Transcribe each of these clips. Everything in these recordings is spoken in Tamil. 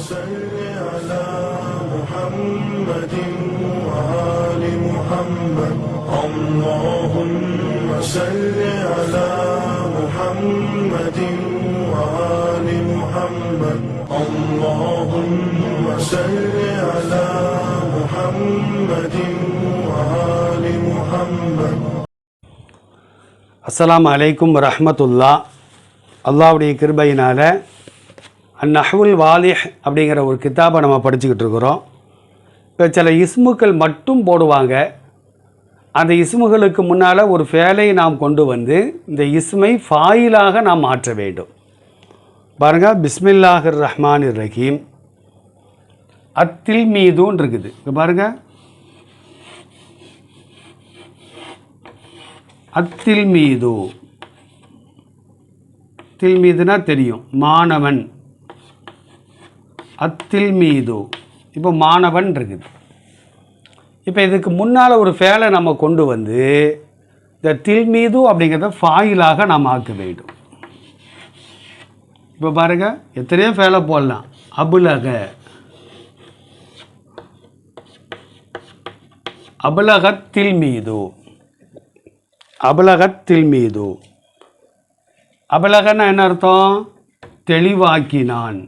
صل على محمد وآل محمد اللهم صل على محمد وآل محمد اللهم صل على محمد وآل محمد. அஸ்ஸலாமு அலைக்கும் வரஹ்மத்துல்லாஹ். அல்லாஹ்வுடைய கிருபையினால் அந்நஹ்வுல் வாலிஹ் அப்படிங்கிற ஒரு கிதாபை நம்ம படிச்சுக்கிட்டு இருக்கிறோம். இப்போ சில இஸ்முக்கள் மட்டும் போடுவாங்க. அந்த இஸ்முகளுக்கு முன்னால் ஒரு ஃபேலை நாம் கொண்டு வந்து இந்த இஸ்மை ஃபாயிலாக நாம் மாற்ற வேண்டும். பாருங்கள், பிஸ்மில்லாஹிர் ரஹ்மானிர் ரஹீம். அத்தில் மீதுன்னு இருக்குது. இப்போ பாருங்கள், அத்தில் மீது. தில் மீதுனா தெரியும், மாணவன். அத்தில் மீது. இப்போ மாணவன் இருக்குது. இப்போ இதுக்கு முன்னால் ஒரு ஃபேலை நம்ம கொண்டு வந்து இந்த தில் மீது அப்படிங்கிறத ஃபாயிலாக நாம் ஆக்க வேண்டும். இப்போ பாருங்கள், எத்தனையோ ஃபேலை போடலாம். அபுலக, அபுலகத்தில் மீது, அபலகத்தில் மீது. அபலகன்னா என்ன அர்த்தம்? தெளிவாக்கினான்,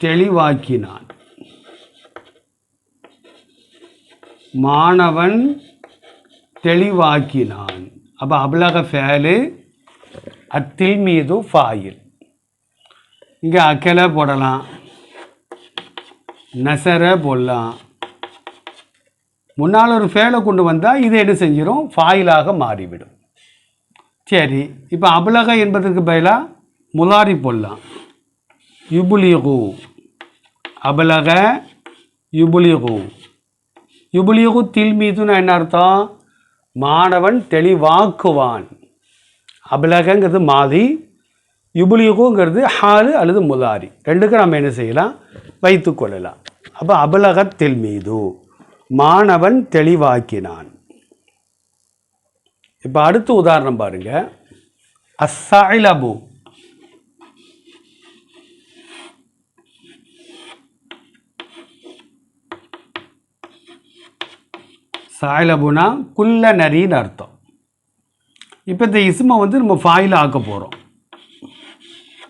தெளிவாக்கினான். மாணவன் தெளிவாக்கினான். அப்போ அபலக ஃபேலு, அத்தில் மீது ஃபாயில். இங்கே அக்கலை போடலாம், நசரை போடலாம். முன்னால் ஒரு ஃபேலை கொண்டு வந்தால் இது என்ன செஞ்சிடும்? ஃபாயிலாக மாறிவிடும். சரி, இப்போ அபலக என்பதற்கு பதிலாக முலாரி போடலாம். யுபுலிகு, அபலக யுபுலிகு. யுபுலிகு தில் மீதுன்னு என்ன அர்த்தம்? மாணவன் தெளிவாக்குவான். அபலகங்கிறது மாதி, யுபுலிகுங்கிறது ஹாலு அல்லது முலாரி. ரெண்டுக்கும் நம்ம என்ன செய்யலாம்? வைத்து கொள்ளலாம். அப்போ அபலகத்தில் மீது, மாணவன் தெளிவாக்கினான். இப்போ அடுத்த உதாரணம் பாருங்க. அஸ்ஸாயிலபு. சாயிலபுனா குல்ல நரின்னு அர்த்தம். இப்போ இந்த இஸ்மை வந்து நம்ம ஃபாயில் ஆக்க போகிறோம்.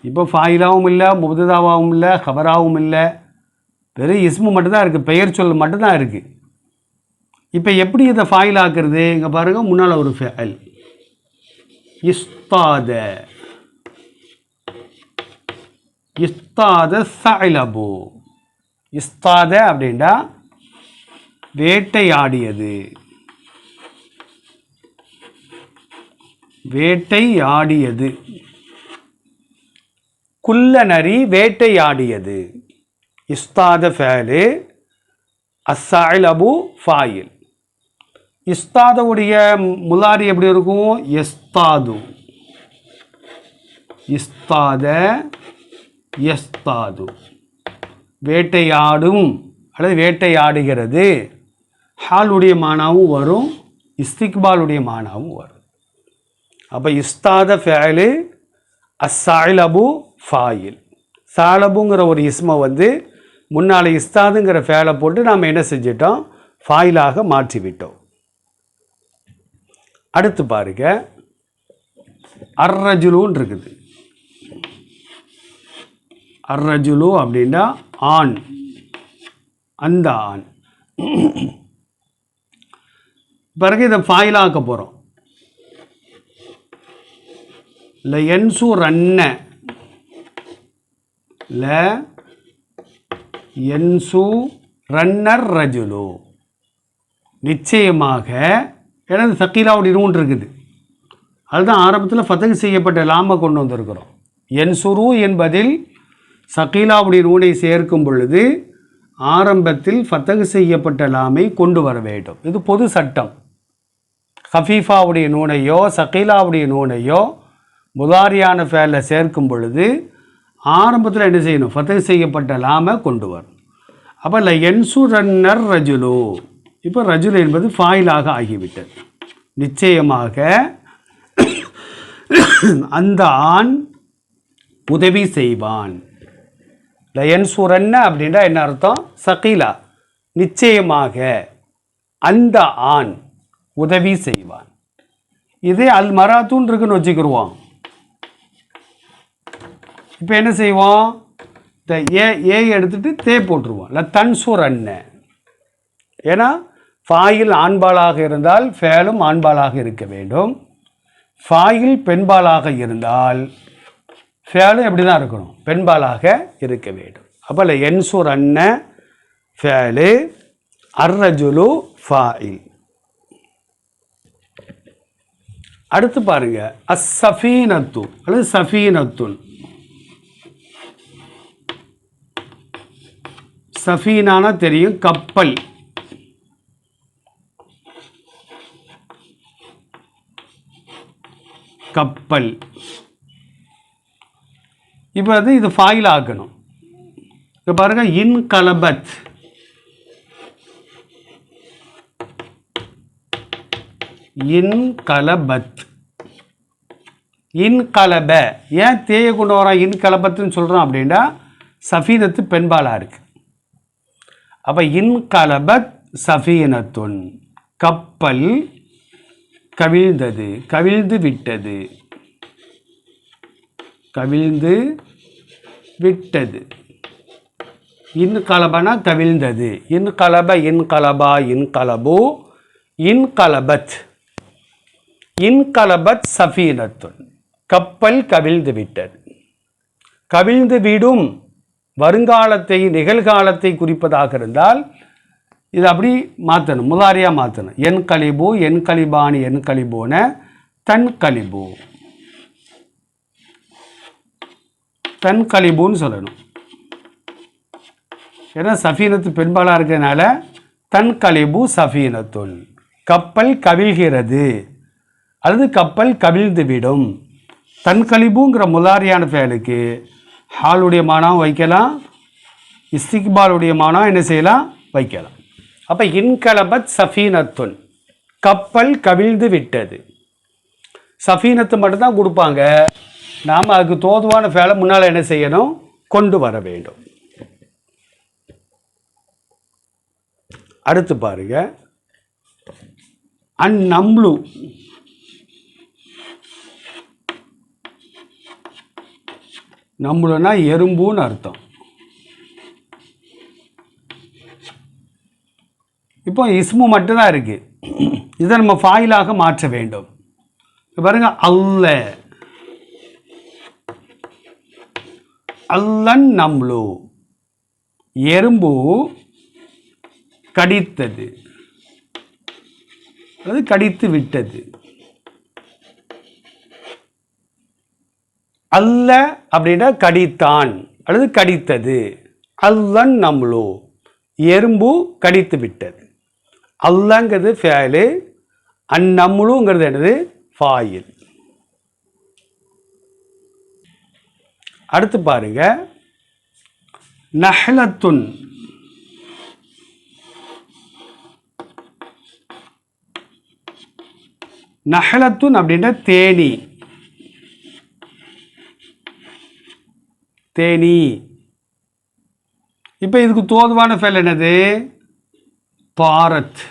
இப்போ ஃபாயிலாகவும் இல்லை, முப்ததாவாகவும் இல்லை, ஹபராகவும் இல்லை, வெறும் இஸ்மு மட்டும்தான் இருக்குது, பெயர் சொல் மட்டும்தான் இருக்குது. இப்போ எப்படி இதை ஃபாயில் ஆக்குறது? இங்கே பாருங்கள், முன்னால் ஒரு ஃபேல். இஸ்தாத, இஸ்தாத சாயிலபு. இஸ்தாத அப்படின்டா வேட்டையாடியது, வேட்டையாடியது. குல்ல நரி வேட்டையாடியது. இஸ்தாத ஃபேலு, அஸ்ஸாயிலபு ஃபாயில். இஸ்தாதவுடைய முலாரி எப்படி இருக்கும்? எஸ்தாது. இஸ்தாத எஸ்தாது. வேட்டையாடும் அல்லது வேட்டையாடுகிறது. ஹாலுடைய மானாவும் வரும், இஸ்திக்பாலுடைய மானாவும் வரும். அப்போ இஸ்தாத ஃபேலு, அஸ்ஸாயிலபு ஃபாயில். சாலபுங்கிற ஒரு இஸ்மை வந்து முன்னால் இஸ்தாதுங்கிற ஃபேலை போட்டு நாம் என்ன செஞ்சிட்டோம்? ஃபாயிலாக மாற்றிவிட்டோம். அடுத்து பாருங்க, அர்ரஜுலுன்னு இருக்குது. அர்ரஜுலு அப்படின்னா ஆண், அந்த ஆண். பிறகு இதை ஃபாயிலாக்க போகிறோம். ல என்சு ரன்ன, ல என்சு ரன்னர் ரஜுலு. நிச்சயமாக, எனது சக்கீலாவுடைய நூன் இருக்குது. அதுதான் ஆரம்பத்தில் ஃபதகு செய்யப்பட்ட லாமை கொண்டு வந்திருக்கிறோம். என்சுரு என்பதில் சக்கீலாவுடைய நூனை சேர்க்கும் பொழுது ஆரம்பத்தில் ஃபதகு செய்யப்பட்ட லாமை கொண்டு வர வேண்டும். இது பொது சட்டம். ஹஃபீஃபாவுடைய நூனையோ சக்கீலாவுடைய நூனையோ முதாரியான ஃபேலில் சேர்க்கும் பொழுது ஆரம்பத்தில் என்ன செய்யணும்? ஃபதகு செய்யப்பட்ட லாமை கொண்டு வரணும். அப்போ ல என்சுரன்னர் ரஜுலு. இப்போ ரஜுல் என்பது ஃபாயிலாக ஆகிவிட்டது. நிச்சயமாக அந்த ஆண் உதவி செய்வான். லயன்சுரன்ன அப்படின்னா என்ன அர்த்தம்? சகீலா, நிச்சயமாக அந்த ஆண் உதவி செய்வான். இதே அல் மராத்துன்னு இருக்குன்னு வச்சுக்கிடுவோம். இப்போ என்ன செய்வோம்? இந்த ஏ எடுத்துட்டு தே போட்டுருவோம். ல தன்சுரன்ன. ஏன்னா ஃபாயில் ஆண்பாலாக இருந்தால் ஃபேலும் ஆண்பாலாக இருக்க வேண்டும். ஃபாயில் பெண்பாலாக இருந்தால் ஃபேலும் எப்படி தான் இருக்கணும்? பெண்பாலாக இருக்க வேண்டும். அப்போ என்சுரன்ன ஃபேலு, அர்ரஜுலு ஃபாயில். அடுத்து பாருங்க, அஸ்ஸஃபீனத்து அல்லது சஃபீனத்துன். சஃபீனானா தெரியும், கப்பல். கப்பல். இப்போ வந்து இது ஃபாயில் ஆக்கணும். இப்போ பாருங்க, இன் கலபத். இன் கலபத். இன் கலப. ஏன் தேயை கொண்டு வரோம் இன் கலபத்துன்னு சொல்கிறோம் அப்படின்னா சஃபீனத்து பெண்பாலாக இருக்கு. அப்போ இன் கலபத் சஃபீனத்துன், கப்பல் கவிழ்ந்தது, கவிழ்ந்து விட்டது, கவிழ்ந்து விட்டது. இன் கலபனா கவிழ்ந்தது. இன் கலப, இன் கலபா, இன் கலபு, இன் கலபத். இன் கலபத் சஃபீனத்துன், கப்பல் கவிழ்ந்து விட்டது. கவிழ்ந்து விடும் வருங்காலத்தை நிகழ்காலத்தை குறிப்பதாக இருந்தால் இது அப்படி மாற்றணும், முதாரியாக மாற்றணும். என் கலிபு, என் கலிபானி, என் கலிபோன, தன் கலிபு, தன் கலிபுன்னு சொல்லணும். ஏன்னா சஃபீனத்து பெண்பாலாக இருக்கிறதுனால தன் கலிபு சஃபீனத்துன், கப்பல் கவிழ்கிறது அல்லது கப்பல் கவிழ்ந்து விடும். தன் கலிபுங்கிற முதாரியான ஃபேலுக்கு ஹாலுடைய மானம் வைக்கலாம், இஸ்திக்பாலுடைய மானம் என்ன செய்யலாம்? வைக்கலாம். அப்போ இன்கலபத் சஃபீனத்துன், கப்பல் கவிழ்ந்து விட்டது. சஃபீனத்து மட்டும்தான் கொடுப்பாங்க. நாம் அதுக்கு தோதுவான ஃபேலை முன்னால் என்ன செய்யணும்? கொண்டு வர வேண்டும். அடுத்து பாருங்க, அந்நம்லு. நம்புனா எறும்புன்னு அர்த்தம். இப்போ இஸ்மு மட்டும்தான் இருக்கு. இதை நம்ம ஃபாயிலாக மாற்ற வேண்டும். பாருங்க, அல்ல, அல்லன் நம்லு, எறும்பு கடித்தது அல்லது கடித்து விட்டது. அல்ல அப்படின்னா கடித்தான் அல்லது கடித்தது. அல்லன் நம்லு, எறும்பு கடித்து விட்டது. அல்லங்கிறது ஃபேலு, அந்நம்லுங்கிறது என்னது? ஃபாயில். அடுத்து பாருங்க, நஹ்லத்துன். நஹ்லத்துன் அப்படின்னா தேனி, தேனி. இப்போ இதுக்கு தோதுவான ஃபேல் என்னது? தாரத்.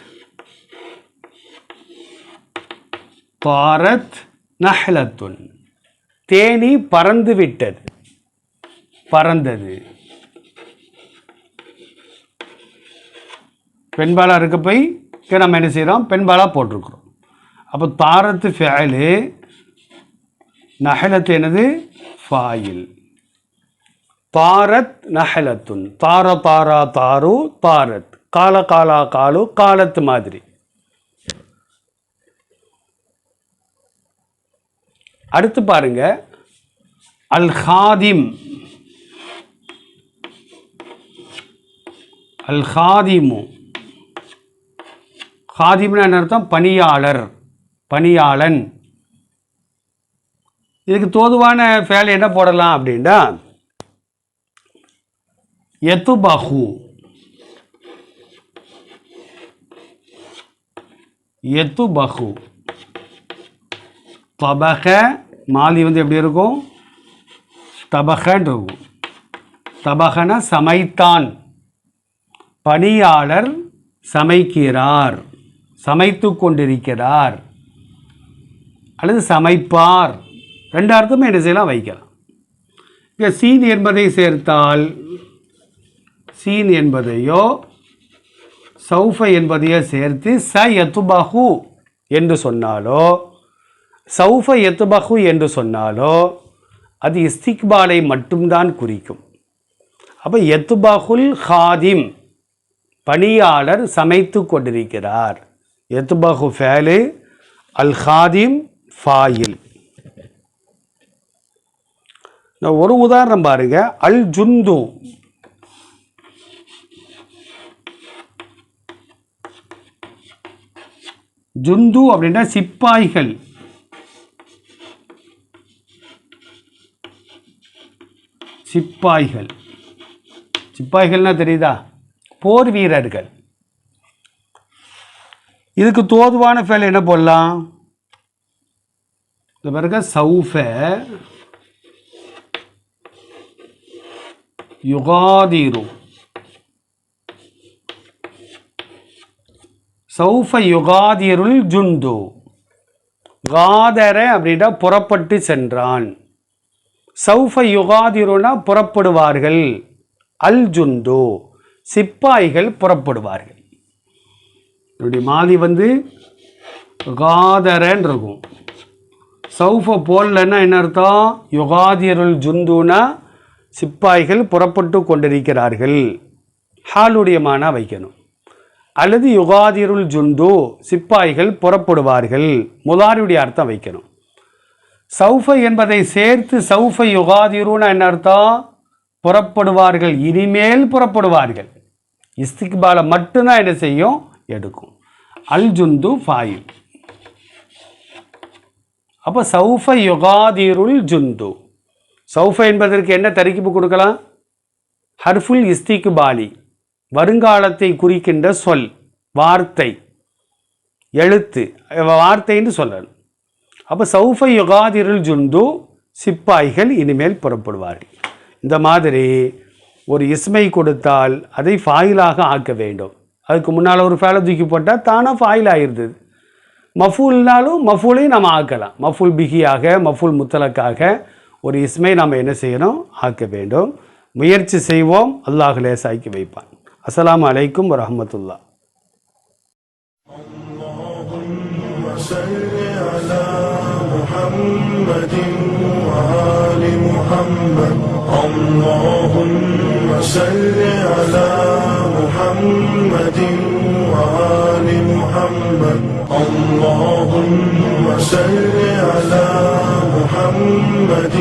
தாரத் நஹ்லத்துன், தேனி பறந்து விட்டது, பறந்தது. பெண்பாலாக இருக்க போய் நம்ம என்ன செய்கிறோம்? பெண்பாலாக போட்டிருக்கிறோம். அப்போ தாரத்து ஃபேலு, நஹலத்து என்னது? ஃபாயில். தாரத் நஹலத்துன், தார தாரா தாரு தாரத், கால காலா காலு காலத்து மாதிரி. அடுத்து பாருங்க, அல் ஹாதிம். அல் ஹாதிமு, ஹாதிம்னு என்ன அர்த்தம்? பணியாளர், பணியாளன். இதுக்கு தோதுவான ஃபேல் என்ன போடலாம் அப்படின்னா யதுபஹு. யதுபஹு, தபக மாலி வந்து எப்படி இருக்கும்? தபகன் இருக்கும். தபகன சமைத்தான், பணியாளர் சமைக்கிறார், சமைத்து கொண்டிருக்கிறார் அல்லது சமைப்பார். ரெண்டு அர்த்தமும் என்ன செய்யலாம், வைக்கலாம். இங்கே சீன் என்பதை சேர்த்தால் சீன் என்பதையோ சௌஃப என்பதையோ சேர்த்து ச யத்துபஹு என்று சொன்னாலோ சௌஃப யத்துபஹு என்று சொன்னாலோ அது இஸ்திக்பாலை மட்டும்தான் குறிக்கும். அப்போ யத்துபஹுல் ஹாதிம், பணியாளர் சமைத்து கொண்டிருக்கிறார். யத்துபஹு ஃபேலு, அல் ஹாதிம் ஃபாயில். ஒரு உதாரணம் பாருங்க. அல் ஜுந்து, ஜுந்து அப்படின்னா சிப்பாய்கள். சிப்பாய்கள், சிப்பாய்கள்னா தெரியுதா, போர் வீரர்கள். இதுக்கு தோதுவான ஃபேல் என்ன போடலாம், இந்த பாருங்க சௌஃப யுகாதிரு, சௌஃப யுகாதிருல் ஜுந்து. காதர அப்படின்னா புறப்பட்டு சென்றான், சௌஃப யுகாதிருனா புறப்படுவார்கள், அல் ஜுந்து சிப்பாய்கள் புறப்படுவார்கள். என்னுடைய மாதி வந்து காதரன் இருக்கும். சௌஃப போடலன்னா என்ன அர்த்தம், யுகாதிருல் ஜுந்துனா சிப்பாய்கள் புறப்பட்டு கொண்டிருக்கிறார்கள், ஹாலுடைய மானா வைக்கணும். அல்லது யுகாதிருல் ஜுந்து சிப்பாய்கள் புறப்படுவார்கள், முதாரியுடைய அர்த்தம் வைக்கணும். சௌஃப என்பதை சேர்த்து சௌஃப யுகாதிருனா என்ன அர்த்தம், புறப்படுவார்கள், இனிமேல் புறப்படுவார்கள். இஸ்திக்பாலை மட்டும்தான் என்ன செய்யும், எடுக்கும். அல் ஜுந்து ஃபாயில். அப்போ சௌஃப யுகாதிருல் ஜுந்து. சௌஃப என்பதற்கு என்ன தரிக்கிப்பு கொடுக்கலாம், ஹர்ஃபுல் இஸ்திக்பாலி, வருங்காலத்தை குறிக்கின்ற சொல், வார்த்தை, எழுத்து, வார்த்தைன்னு சொல்லணும். அப்போ சௌஃப யுகாதிருல் ஜுந்து சிப்பாய்கள் இனிமேல் புறப்படுவார்கள். இந்த மாதிரி ஒரு இஸ்மை கொடுத்தால் அதை ஃபாயிலாக ஆக்க வேண்டும். அதுக்கு முன்னால் ஒரு ஃபேலை தூக்கி போட்டால் தானாக ஃபாயில் ஆகிருந்தது. மஃபூல்னாலும் மஃபூலையும் நம்ம ஆக்கலாம். மஃபூல் பிகியாக, மஃபூல் முத்தலக்காக ஒரு இஸ்மை நாம் என்ன செய்யணும், ஆக்க வேண்டும். முயற்சி செய்வோம், அல்லாஹ் லேசாக்கி வைப்பான். அஸ்ஸலாமு அலைக்கும் வரஹ்மத்துல்லாஹ். اللهم صل على محمد وآل محمد. اللهم صل على محمد